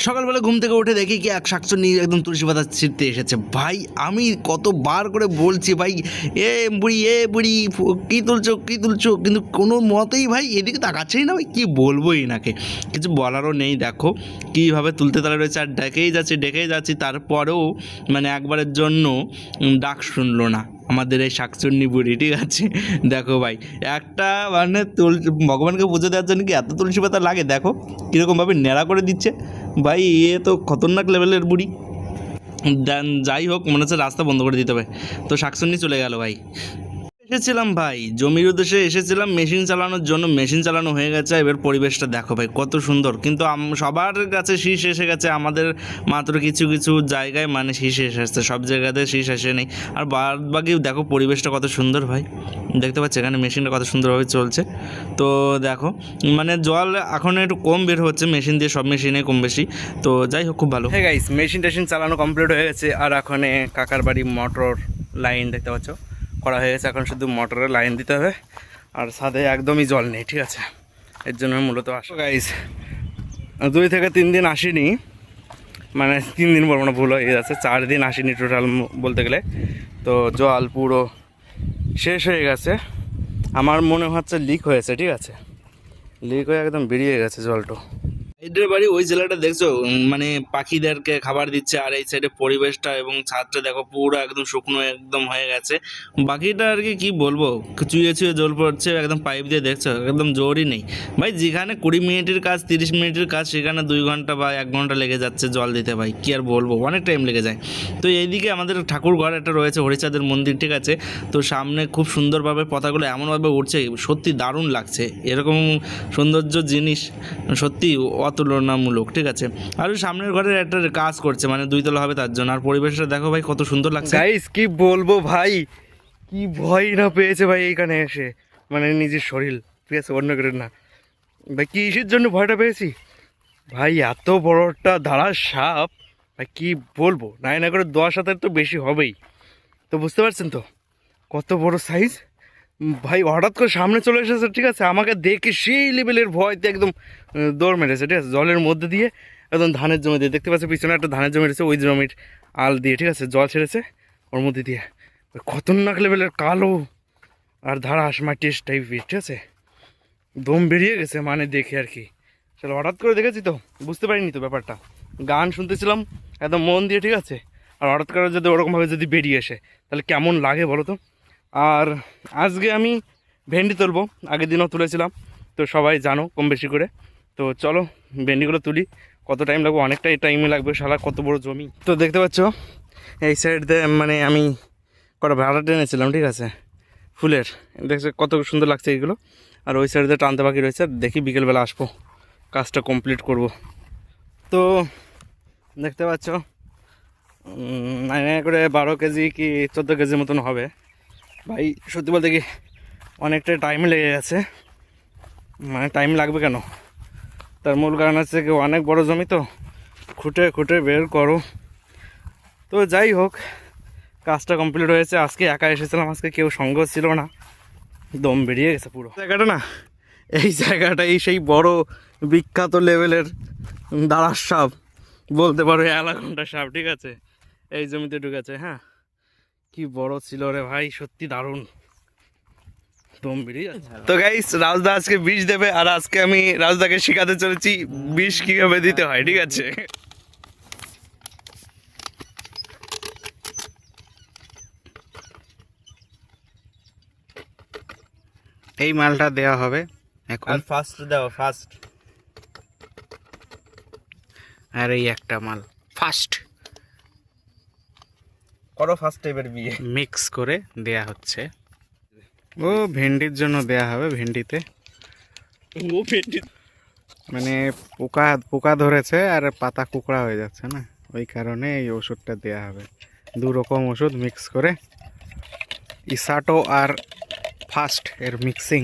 সকালবেলা ঘুম থেকে উঠে দেখি কি এক শাকচুন্নি একদম তুলসী পাতা ছিঁড়তে এসেছে। ভাই আমি কতবার করে বলছি ভাই এ বুড়ি কী তুলছো, কিন্তু কোনো মতেই ভাই এদিকে তাকাচ্ছেই না। ভাই কী বলবো এনাকে, কিছু বলারও নেই। দেখো কীভাবে তুলতে তারা রয়েছে, আর ডেকেই যাচ্ছি তারপরেও মানে একবারের জন্য ডাক শুনলো না আমাদের এই শাকচুন্নি বুড়ি। ঠিক আছে, দেখো ভাই একটা মানে ভগবানকে পুজো দেওয়ার জন্য কি এত তুলসী পাতা লাগে, দেখো কীরকমভাবে ন্যাড়া করে দিচ্ছে। ভাই এ তো খতরনাক লেভেলের বুড়ি। যাই হোক, মনে হচ্ছে রাস্তা বন্ধ করে দিতে হবে। তো শাকচুন্নি চলে গেল ভাই। এসেছিলাম ভাই জমির উদ্দেশ্যে এসেছিলাম মেশিন চালানোর জন্য, মেশিন চালানো হয়ে গেছে। এবার পরিবেশটা দেখো ভাই কত সুন্দর, কিন্তু সবার কাছে শীষ এসে গেছে, আমাদের মাত্র কিছু কিছু জায়গায় মানে শীষ এসেছে, সব জায়গাতে শীষ এসে নেই। আর বাদ বাকি দেখো পরিবেশটা কত সুন্দর ভাই, দেখতে পাচ্ছি এখানে মেশিনটা কত সুন্দরভাবে চলছে। তো দেখো মানে জল এখন একটু কম বের হচ্ছে মেশিন দিয়ে, সব মেশিনে কম বেশি। তো যাই হোক খুব ভালো। হ্যাঁ গাইস, মেশিন টেশিন চালানো কমপ্লিট হয়ে গেছে। আর এখানে কাকার বাড়ি মোটর লাইন দেখতে পাচ্ছ করা হয়ে গেছে, এখন শুধু মোটরের লাইন দিতে হবে। আর ছাদে একদমই জল নেই, ঠিক আছে, এর জন্য মূলত আসো গাইস। 2 থেকে 3 দিন আসিনি, মানে 3 দিন বলবো না, ভুল হয়ে যাচ্ছে, 4 দিন আসিনি টোটাল বলতে গেলে। তো জল পুরো শেষ হয়ে গেছে, আমার মনে হচ্ছে লিক হয়েছে। ঠিক আছে, লিক হয়ে একদম বেরিয়ে গেছে জলটা। এদের বাড়ি ওই জেলাটা দেখছো, মানে পাখিদেরকে খাবার দিচ্ছে, আর এই সাইডে পরিবেশটা এবং ছাদটা দেখো পুরো একদম শুকনো একদম হয়ে গেছে। বাকিটা আর কি বলবো, চুয়ে চুয়ে জল পড়ছে একদম পাইপ দিয়ে, দেখছো একদম জোরই নেই ভাই। যেখানে 20 মিনিটের কাজ 30 মিনিটের কাজ, সেখানে 2 ঘন্টা বা 1 ঘন্টা লেগে যাচ্ছে জল দিতে ভাই, কি আর বলবো, অনেক টাইম লেগে যায়। তো এইদিকে আমাদের ঠাকুর ঘর একটা রয়েছে, হরিচাঁদের মন্দির, ঠিক আছে। তো সামনে খুব সুন্দরভাবে পাতাগুলো এমনভাবে উঠছে, সত্যি দারুণ লাগছে। এরকম সৌন্দর্য জিনিস সত্যি অতুলনামূলক, ঠিক আছে। আর সামনের ঘরের একটা কাজ করছে, মানে 2 তলা হবে তার জন্য। আর পরিবেশটা দেখো ভাই কত সুন্দর লাগছে। গাইস কি বলবো ভাই, কি ভয় না পেয়েছে ভাই এইখানে এসে, মানে নিজের শরীর, ঠিক আছে, অন্য করে না ভাই। কিসের জন্য ভয়টা পেয়েছি ভাই, এত বড় একটা ধারার সাপ ভাই, কি বলবো, না করে 10 হাতের তো বেশি হবেই। তো বুঝতে পারছেন তো কত বড় সাইজ ভাই। হঠাৎ করে সামনে চলে এসেছে, ঠিক আছে, আমাকে দেখে সেই লেভেলের ভয়তে একদম দৌড় মেরেছে, ঠিক আছে, জলের মধ্যে দিয়ে একদম ধানের জমি দিয়ে, দেখতে পাচ্ছি পিছনে একটা ধানের জমি রয়েছে, ওই জমির আল দিয়ে, ঠিক আছে, জল ছেড়েছে ওর মধ্যে দিয়ে। খতরনাক লেভেলের কালো আর ধারাস মাটিস টাইপের, ঠিক আছে, দম বেরিয়ে গেছে মানে দেখে আর কি। চলো হঠাৎ করে দেখেছি তো, বুঝতে পারিনি তো ব্যাপারটা, গান শুনতেছিলাম একদম মন দিয়ে, ঠিক আছে। আর হঠাৎ করে যদি ওরকমভাবে যদি বেরিয়ে আসে তাহলে কেমন লাগে বলো তো। আর আজকে আমি ভেন্ডি তুলবো, আগের দিনও তুলেছিলাম, তো সবাই জানো কম বেশি করে। তো চলো ভেন্ডিগুলো তুলি, কত টাইম লাগবে, অনেকটাই টাইমে লাগবে, শালা কত বড় জমি। তো দেখতে পাচ্ছ এই সাইড দিয়ে মানে আমি কটা ভাড়া টেনেছিলাম, ঠিক আছে, ফুলের, দেখছে কত সুন্দর লাগছে এইগুলো। আর ওই সাইড দিয়ে টানতে বাকি রয়েছে, দেখি বিকেলবেলা আসবো কাজটা কমপ্লিট করব। তো দেখতে পাচ্ছ 9 করে 12 কেজি কি 14 কেজির মতন হবে ভাই। সত্যি বলতে কি অনেকটা টাইম লেগে গেছে, মানে টাইম লাগবে কেন, তার মূল কারণ হচ্ছে কি অনেক বড় জমি তো, খুঁটে খুঁটে বের করো। তো যাই হোক কাজটা কমপ্লিট হয়েছে। আজকে একা এসেছিলাম, আজকে কেউ সঙ্গ ছিল না, দম বেরিয়ে গেছে পুরো। জায়গাটা না, এই জায়গাটাই সেই বড় বিখ্যাত লেভেলের দাঁড়ার সাপ বলতে পারো, অ্যানাকোন্ডা সাপ, ঠিক আছে, এই জমিতে ঢুকেছে। হ্যাঁ কি বড় ছিল রে ভাই, সত্যি দারুণ, দম বেরিয়ে যাচ্ছে। তো গাইস রাজদা আজকে বিষ দেবে, আর আজকে আমি রাজদাকে শেখাতে চলেছি বিষ কিভাবে দিতে হয়, ঠিক আছে। এই মালটা দেওয়া হবে এখন, ফার্স্ট দাও, ফার্স্ট। আর এই একটা মাল ফার্স্ট করো ফার্স্ট টাইপের বিয়ে মিক্স করে দেয়া হচ্ছে। ও ভেন্ডির জন্য দেয়া হবে, ভেন্ডিতে ও ভেন্ডি মানে পোকা পোকা ধরেছে আর পাতা কুকড়া হয়ে যাচ্ছে না, ওই কারণে এই ওষুধটা দেয়া হবে। 2 রকম ওষুধ মিক্স করে, ইসাটো আর ফার্স্ট এর মিক্সিং।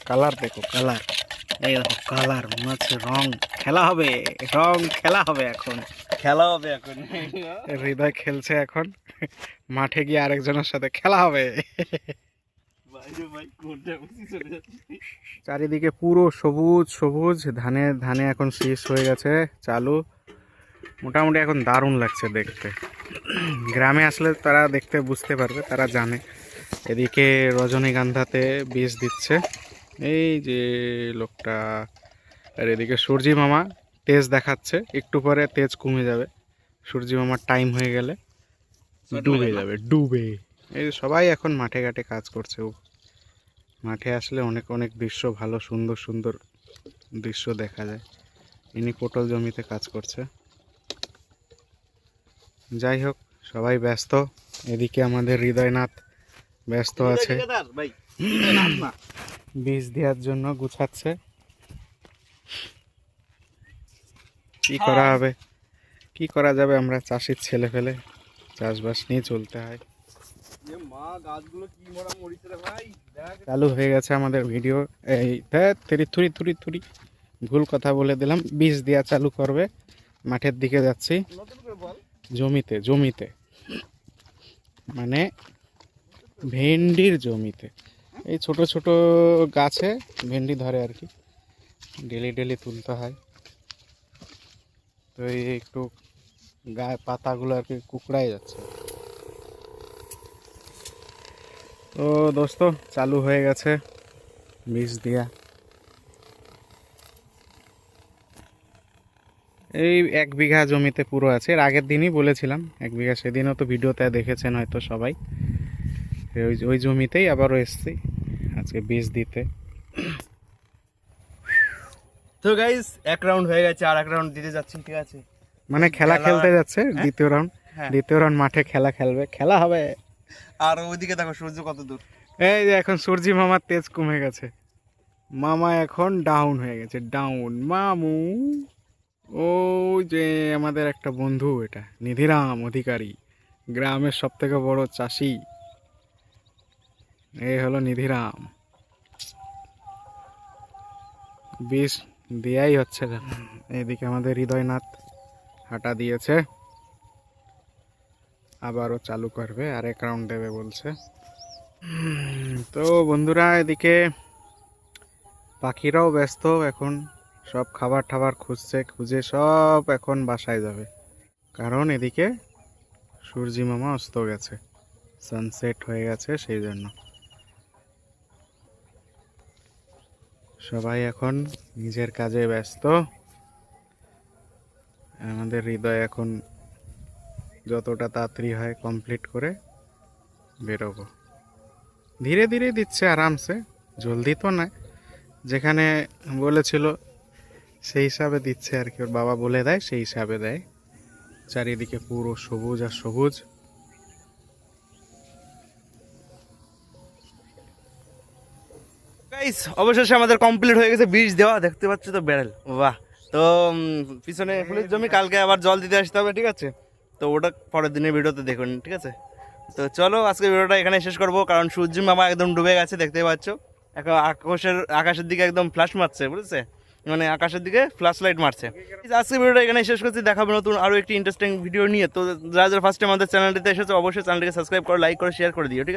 কালার দেখো, কালার এই দেখো, কালার মনে হচ্ছে রং খেলা হবে, রং খেলা হবে এখন, খেলা হবে এখন। হৃদয় খেলছে এখন, মাঠে গিয়ে আরেকজনের সাথে খেলা হবে। চারিদিকে পুরো সবুজ সবুজ, ধানে ধানে এখন শীষ হয়ে গেছে চালু, মোটামুটি এখন দারুণ লাগছে দেখতে। গ্রামে আসলে তারা দেখতে বুঝতে পারবে, তারা জানে। এদিকে রজনীগন্ধাতে বীজ দিচ্ছে এই যে লোকটা, আর এদিকে সূর্যি মামা তেজ দেখাচ্ছে, একটু পরে তেজ কমে যাবে। সূর্যি মামার টাইম হয়ে গেলে ডুবে যাবে, ডুবে। এই যে সবাই এখন মাঠে ঘাটে কাজ করছে। মাঠে আসলে অনেক অনেক দৃশ্য, ভালো সুন্দর সুন্দর দৃশ্য দেখা যায়। ইনি পটল জমিতে কাজ করছে। যাই হোক, সবাই ব্যস্ত। এদিকে আমাদের হৃদয়নাথ ব্যস্ত আছে, বীজ দেওয়ার জন্য গুছাচ্ছে। কি করা হবে, কি করা যাবে, আমরা চাষির ছেলে ফেলে চাষবাস নিয়ে চলতে হয়। চালু হয়ে গেছে আমাদের ভিডিও। এই থুরি থুরি থুরি ভুল কথা বলে দিলাম, বীজ দেওয়া চালু করবে। মাঠের দিকে যাচ্ছি, জমিতে জমিতে মানে ভেন্ডির জমিতে। এই ছোট ছোট গাছে ভেন্ডি ধরে আর কি, ডেলি ডেলি তুলতে হয়। তো এই একটু গায়ে পাতাগুলো আর কি কুকড়াই যাচ্ছে। তো দোস্ত চালু হয়ে গেছে বীজ দিয়া। এই 1 বিঘা জমিতে পুরো আছে। এর আগের দিনই বলেছিলাম 1 বিঘা, সেদিনও তো ভিডিওতে দেখেছেন হয়তো সবাই। ওই জমিতেই আবারও এসছি আজকে বীজ দিতে। তো গাইস 1 রাউন্ড হয়ে গেছে, আর 1 রাউন্ড দিতে যাচ্ছি, ঠিক আছে? মানে খেলা খেলতে যাচ্ছে, দ্বিতীয় রাউন্ড। দ্বিতীয় রাউন্ড মাঠে খেলা খেলবে, খেলা হবে। আর ওইদিকে দেখো সূর্য কত দূর। এই যে এখন সূর্যি মামার তেজ কমে গেছে, মামা এখন ডাউন হয়ে গেছে, ডাউন মামু। ও যে আমাদের একটা বন্ধু, এটা নিধিরাম অধিকারী, গ্রামের সব থেকে বড় চাষি। এই হলো নিধিরাম। বীজ দেয়াই হচ্ছে না। এদিকে আমাদের হৃদয়নাথ হাঁটা দিয়েছে, আবারও চালু করবে, আর 1 রাউন্ড দেবে বলছে। তো বন্ধুরা, এদিকে পাখিরাও ব্যস্ত এখন, সব খাবার টাবার খুঁজছে, খুঁজে সব এখন বাসায় যাবে। কারণ এদিকে সূর্যি মামা অস্ত গেছে, সানসেট হয়ে গেছে, সেই জন্য সবাই এখন নিজের কাজে ব্যস্ত। আমাদের হৃদয় এখন যতটা তাড়াতাড়ি হয় কমপ্লিট করে বেরোবো। ধীরে ধীরে দিচ্ছে, আরামসে, জলদি তো না। যেখানে বলেছিল সেই হিসাবে দিচ্ছে আর কি, ওর বাবা বলে দেয় সেই হিসাবে দেয়। চারিদিকে পুরো সবুজ আর সবুজ। গাইস অবশেষে আমাদের কমপ্লিট হয়ে গেছে বীজ দেওয়া, দেখতে পাচ্ছ তো বেড়াল, বাহ। তো পিছনে ফুলের জমি, কালকে আবার জল দিতে আসতে হবে, ঠিক আছে? তো ওটা পরের দিনের ভিডিওতে দেখুন, ঠিক আছে? তো চলো আজকে ভিডিওটা এখানে শেষ করবো, কারণ সূর্য মামা একদম ডুবে গেছে, দেখতে পাচ্ছ। এখন আকাশের দিকে একদম ফ্ল্যাশ মারছে, বুঝছে? মানে আকাশের দিকে ফ্ল্যাশ লাইট মারছে। আজকে ভিডিওটা এখানে শেষ করছি, দেখাবো নতুন আরও একটি ইন্টারেস্টিং ভিডিও নিয়ে। তো যারা যারা ফার্স্ট টাইম আমাদের চ্যানেলটিতে এসেছে অবশ্যই চ্যানেলটিকে সাবস্ক্রাইব করে, লাইক করে, শেয়ার করে দিও, ঠিক আছে?